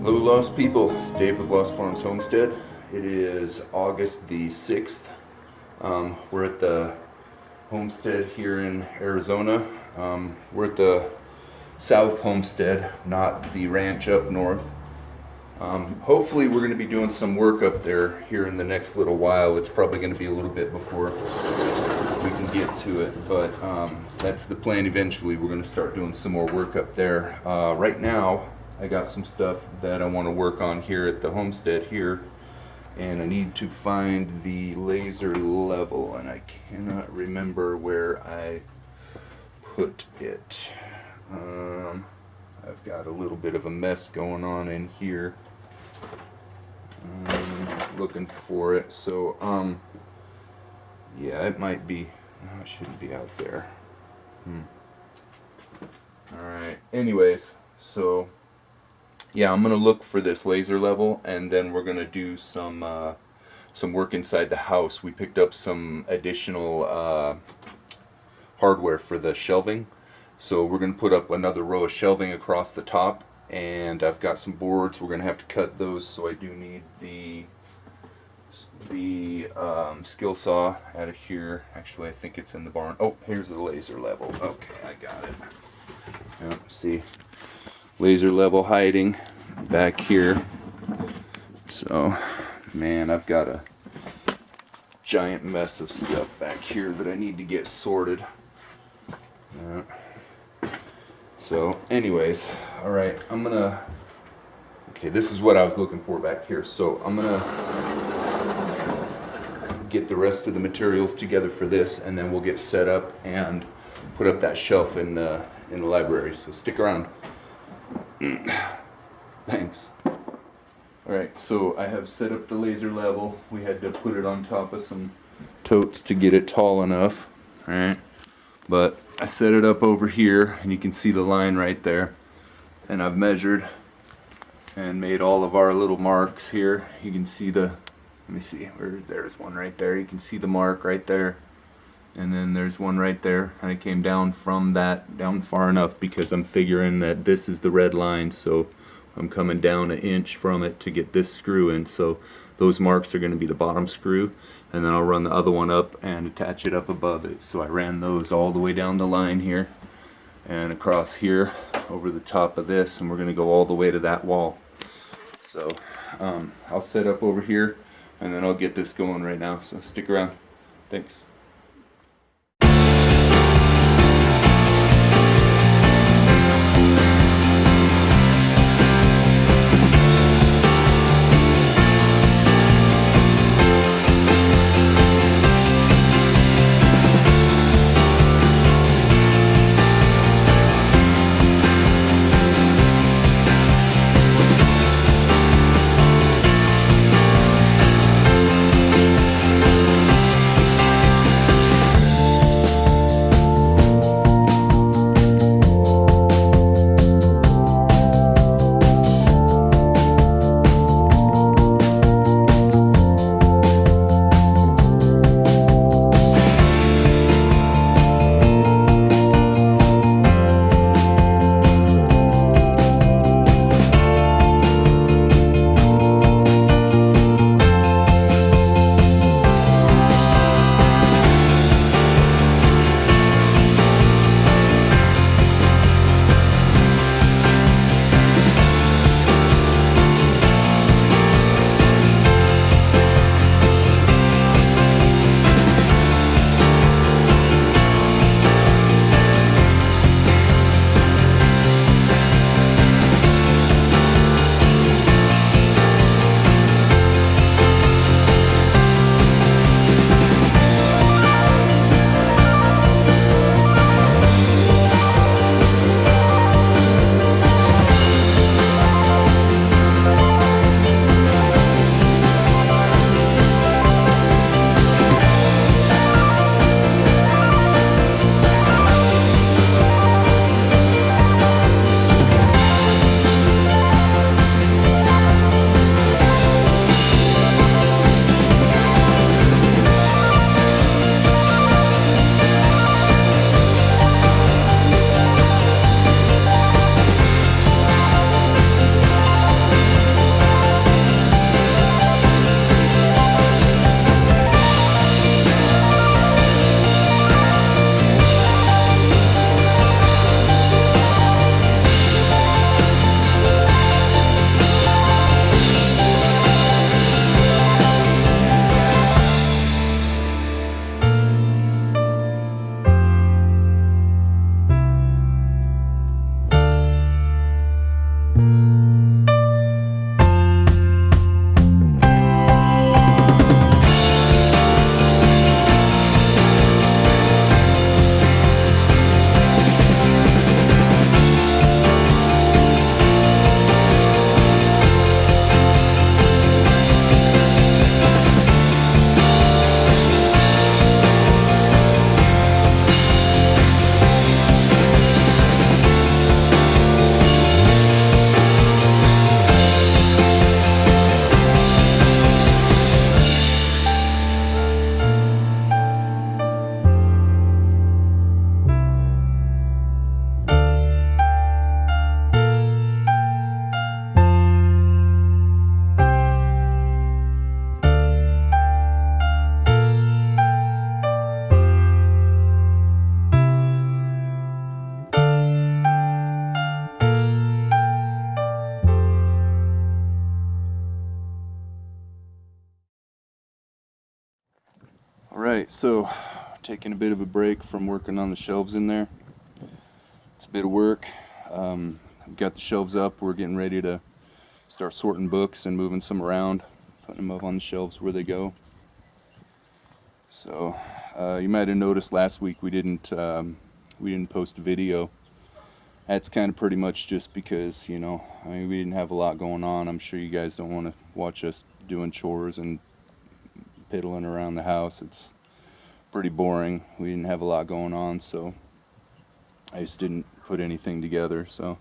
Hello Lost People, it's Dave with Lost Farms Homestead. It is August the 6th. We're at the Homestead here in Arizona. We're at the South Homestead, not the ranch up north. Hopefully we're going to be doing some work up there here in the next little while. It's probably going to be a little bit before we can get to it, but that's the plan eventually. We're going to start doing some more work up there. Right now I got some stuff that I want to work on here at the homestead here, and I need to find the laser level, and I cannot remember where I put it. I've got a little bit of a mess going on in here. Looking for it, so yeah, it might be, it shouldn't be out there. Alright, anyways, so yeah, I'm gonna look for this laser level, and then we're gonna do some work inside the house. We picked up some additional hardware for the shelving, so we're gonna put up another row of shelving across the top, and I've got some boards. We're gonna have to cut those, so I do need the skill saw out of here. Actually, I think it's in the barn. Oh, here's the laser level. Okay, I got it. Yep, see. Laser level hiding back here. So, man, I've got a giant mess of stuff back here that I need to get sorted. So, anyways, alright, okay, this is what I was looking for back here. So, I'm gonna get the rest of the materials together for this, and then we'll get set up and put up that shelf in the library. So, stick around. Thanks. Alright, so I have set up the laser level. We had to put it on top of some totes to get it tall enough. Alright, but I set it up over here, and you can see the line right there. And I've measured and made all of our little marks here. You can see let me see, there's one right there. You can see the mark right there. And then there's one right there, and I came down from that, down far enough because I'm figuring that this is the red line, so I'm coming down an inch from it to get this screw in. So those marks are going to be the bottom screw, and then I'll run the other one up and attach it up above it. So I ran those all the way down the line here and across here over the top of this, and we're going to go all the way to that wall. So I'll set up over here, and then I'll get this going right now, so stick around. Thanks. so taking a bit of a break from working on the shelves in there. It's a bit of work. We've got the shelves up. We're getting ready to start sorting books and moving some around, putting them up on the shelves where they go. So you might have noticed last week we didn't post a video. That's kind of pretty much just because, you know, I mean, we didn't have a lot going on. I'm sure you guys don't want to watch us doing chores and piddling around the house. It's pretty boring. We didn't have a lot going on, so I just didn't put anything together. So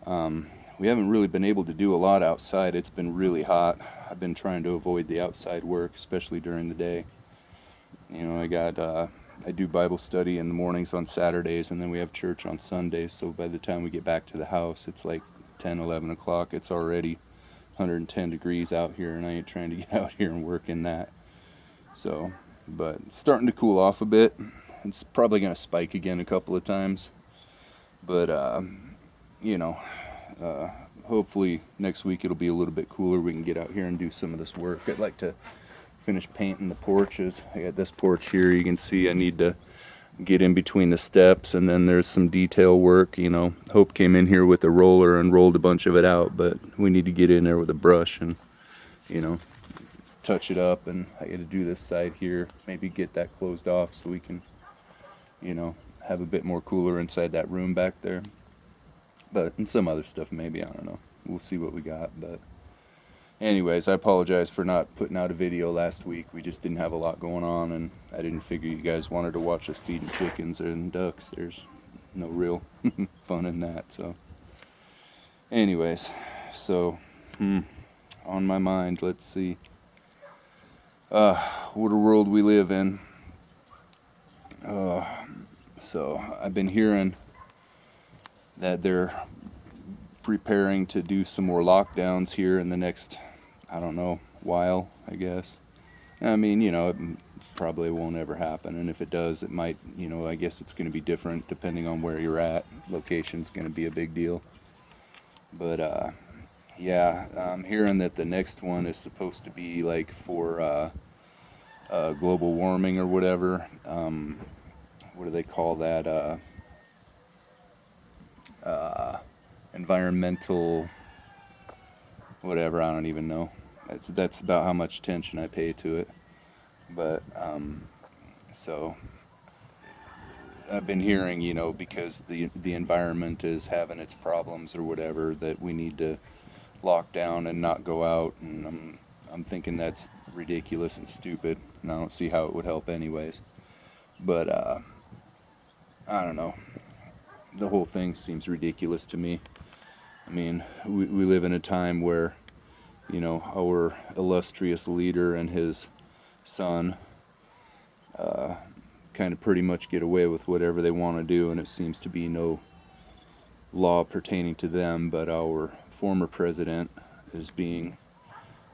we haven't really been able to do a lot outside. It's been really hot. I've been trying to avoid the outside work, especially during the day. You know, I do Bible study in the mornings on Saturdays, and then we have church on Sundays. So by the time we get back to the house, it's like 10, 11 o'clock. It's already 110 degrees out here, and I ain't trying to get out here and work in that. So, but it's starting to cool off a bit. It's probably going to spike again a couple of times. But, you know, hopefully next week it'll be a little bit cooler. We can get out here and do some of this work. I'd like to finish painting the porches. I got this porch here. You can see I need to get in between the steps, and then there's some detail work. You know, Hope came in here with a roller and rolled a bunch of it out, but we need to get in there with a brush and, you know, touch it up. And I got to do this side here, maybe get that closed off so we can, you know, have a bit more cooler inside that room back there. But and some other stuff maybe, I don't know. We'll see what we got. But anyways, I apologize for not putting out a video last week. We just didn't have a lot going on, and I didn't figure you guys wanted to watch us feeding chickens and ducks. There's no real fun in that. So anyways, so on my mind, let's see. What a world we live in. So I've been hearing that they're preparing to do some more lockdowns here in the next, I don't know, while, I guess. I mean, you know, it probably won't ever happen, and if it does, it might, you know, I guess it's going to be different depending on where you're at. Location's going to be a big deal. But, yeah, I'm hearing that the next one is supposed to be, like, for global warming or whatever. What do they call that? Environmental whatever, I don't even know. That's about how much attention I pay to it. But so I've been hearing, you know, because the environment is having its problems or whatever, that we need to lock down and not go out, and I'm thinking that's ridiculous and stupid, and I don't see how it would help anyways. But I don't know. The whole thing seems ridiculous to me. I mean, we live in a time where, you know, our illustrious leader and his son kind of pretty much get away with whatever they want to do, and it seems to be no law pertaining to them, but our former president is being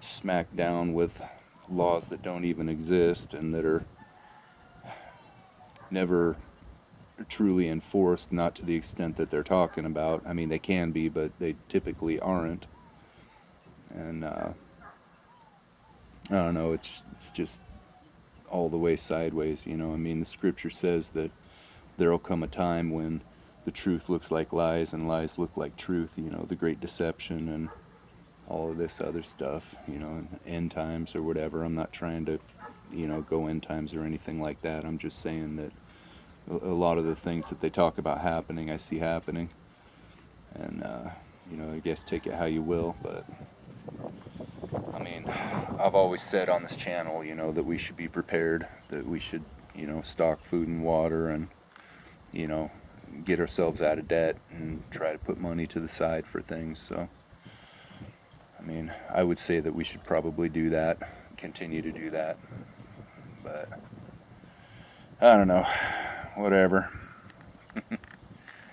smacked down with laws that don't even exist and that are never truly enforced, not to the extent that they're talking about. I mean, they can be, but they typically aren't. And I don't know, it's just all the way sideways, you know. I mean, the scripture says that there'll come a time when the truth looks like lies and lies look like truth, you know, the great deception and all of this other stuff, you know, end times or whatever. I'm not trying to, you know, go end times or anything like that. I'm just saying that a lot of the things that they talk about happening, I see happening. And, you know, I guess take it how you will, but I mean, I've always said on this channel, you know, that we should be prepared, that we should, you know, stock food and water and, you know, get ourselves out of debt and try to put money to the side for things. So, I mean, I would say that we should probably do that, continue to do that, but I don't know, whatever.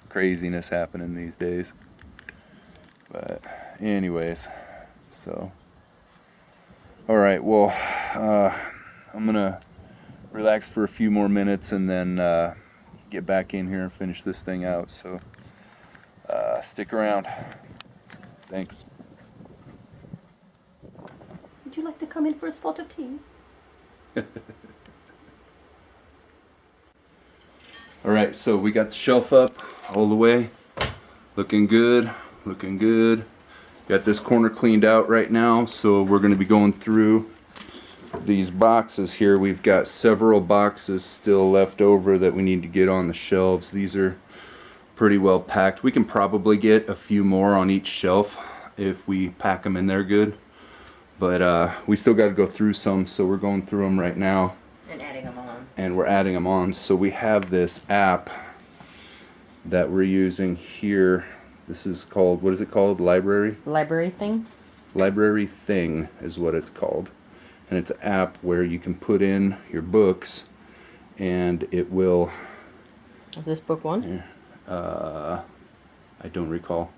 Craziness happening these days. But anyways, so all right, well, I'm gonna relax for a few more minutes and then get back in here and finish this thing out. So stick around. Thanks. Would you like to come in for a spot of tea? All right, so we got the shelf up all the way. Looking good, looking good. Got this corner cleaned out right now, so we're gonna be going through these boxes here. We've got several boxes still left over that we need to get on the shelves. These are pretty well packed. We can probably get a few more on each shelf if we pack them in there good. But we still got to go through some, so we're going through them right now. And adding them on. And we're adding them on. So we have this app that we're using here. This is called, what is it called? Library? Library thing? Library Thing is what it's called. And it's an app where you can put in your books and it will... Is this book one? I don't recall.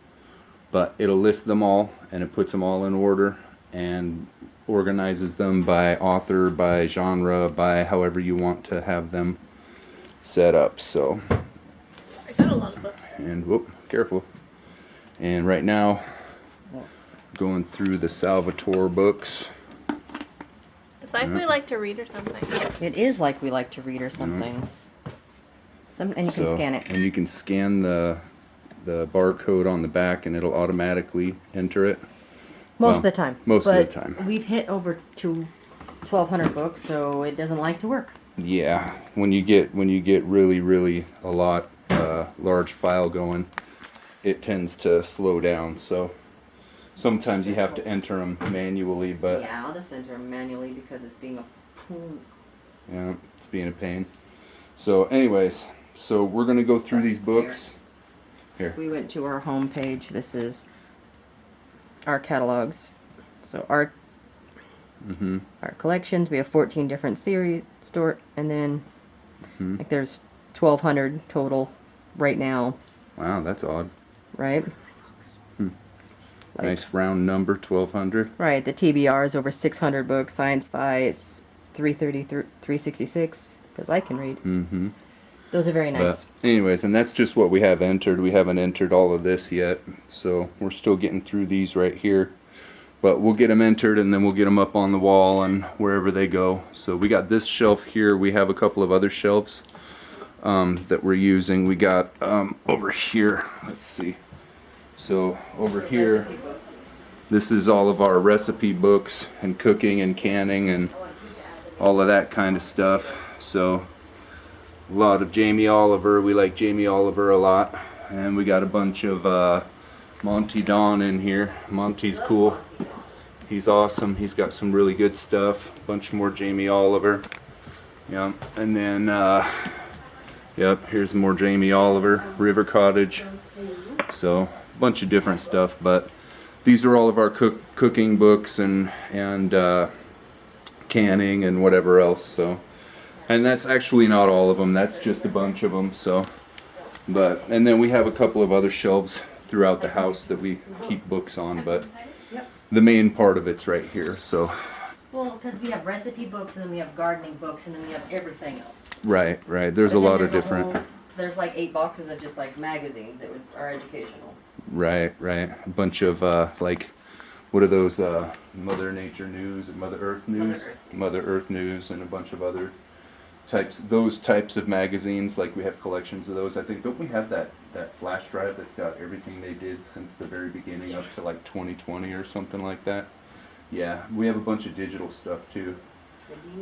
But it'll list them all and it puts them all in order and organizes them by author, by genre, by however you want to have them set up. So, I got a lot of books. and whoop, careful. And right now, going through the Salvatore books. It's like we like to read or something. It is like we like to read or something. And you can scan it. And you can scan the barcode on the back and it'll automatically enter it. Most of the time. Most of the time. We've hit over 1,200 books, so it doesn't like to work. Yeah, when you get really a lot large file going, it tends to slow down. So sometimes you have to enter them manually, but Yeah, I'll just enter them manually because it's being a pain. yeah, it's being a pain. So anyways, so we're gonna go through these books. Here. If we went to our home page, this is our catalogs. So our collections, we have 14 different series store, and then like there's 1,200 total right now, Wow, that's odd. right? Like- Nice round number, 1,200. Right, the TBR is over 600 books. Science Fi is 330 through 366 because I can read. Mm-hmm. Those are very nice. But anyways, and that's just what we have entered. We haven't entered all of this yet, so we're still getting through these right here. But we'll get them entered and then we'll get them up on the wall and wherever they go. So we got this shelf here. We have a couple of other shelves that we're using. We got over here, let's see. So over here, this is all of our recipe books and cooking and canning and all of that kind of stuff. So a lot of Jamie Oliver. We like Jamie Oliver a lot. And we got a bunch of Monty Don in here. Monty's cool. He's awesome. He's got some really good stuff. A bunch more Jamie Oliver. Yeah. And then, yep, here's more Jamie Oliver. River Cottage. So, a bunch of different stuff. But these are all of our cooking books and canning and whatever else. So. And that's actually not all of them. That's just a bunch of them. So, and then we have a couple of other shelves throughout the house that we keep books on. But the main part of it's right here. So. Well, because we have recipe books, and then we have gardening books, and then we have everything else. Right. There's a lot of different. There's like 8 boxes of just like magazines that are educational. Right. A bunch of like, what are those? Mother Nature News and Mother Earth News. Mother Earth News and a bunch of other those types of magazines. Like we have collections of those. I think, don't we have that flash drive that's got everything they did since the very beginning up to like 2020 or something like that? Yeah, we have a bunch of digital stuff too.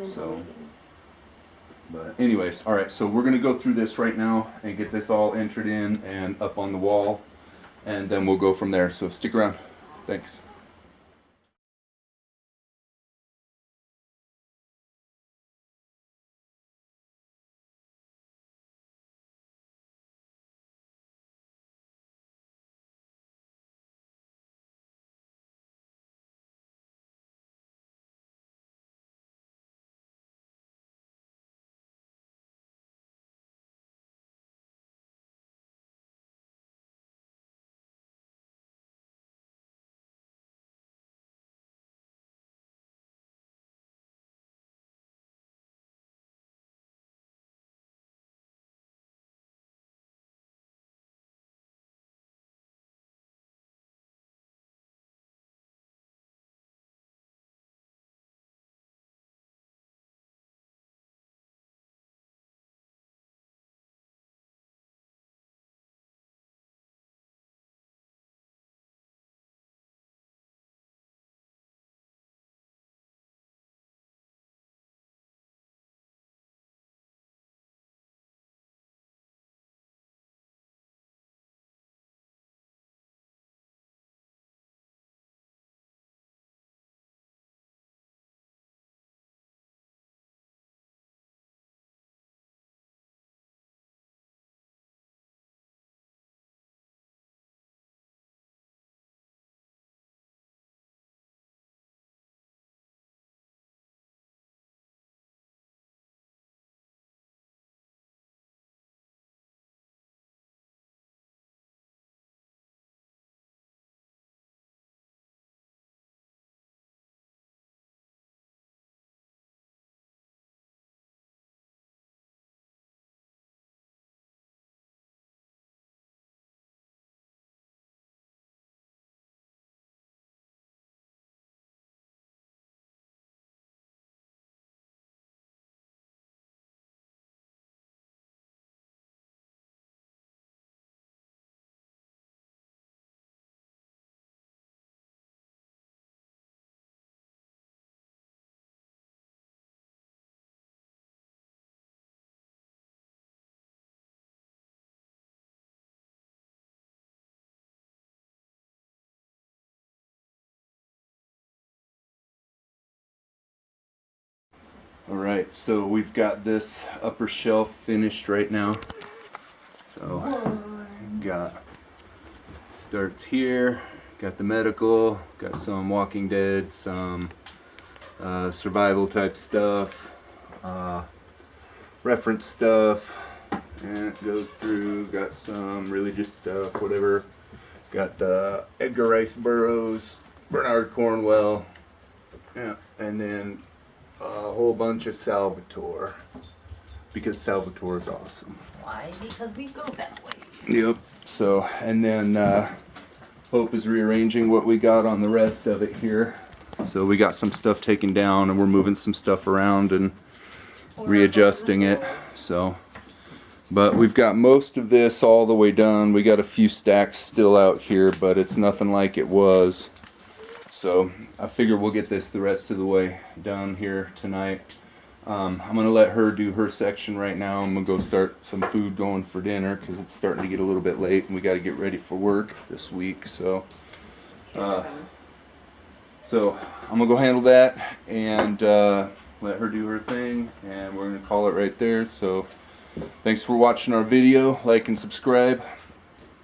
So, but anyways, all right, so we're gonna go through this right now and get this all entered in and up on the wall, and then we'll go from there. So stick around. Thanks. All right, so we've got this upper shelf finished right now. So got starts here. Got the medical. Got some Walking Dead, some survival type stuff, reference stuff, and it goes through. Got some religious stuff, whatever. Got the Edgar Rice Burroughs, Bernard Cornwell, yeah, and then a whole bunch of Salvatore, because Salvatore is awesome. Why? Because we go that way. Yep. So, and then Hope is rearranging what we got on the rest of it here. So we got some stuff taken down, and we're moving some stuff around and readjusting it. So, but we've got most of this all the way done. We got a few stacks still out here, but it's nothing like it was. So I figure we'll get this the rest of the way done here tonight. I'm gonna let her do her section right now. I'm gonna go start some food going for dinner because it's starting to get a little bit late and we got to get ready for work this week. So I'm gonna go handle that and let her do her thing, and we're gonna call it right there. So thanks for watching our video. Like and subscribe.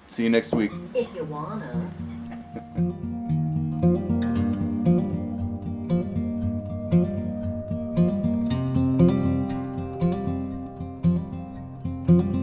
See you next week. If you wanna. Thank you.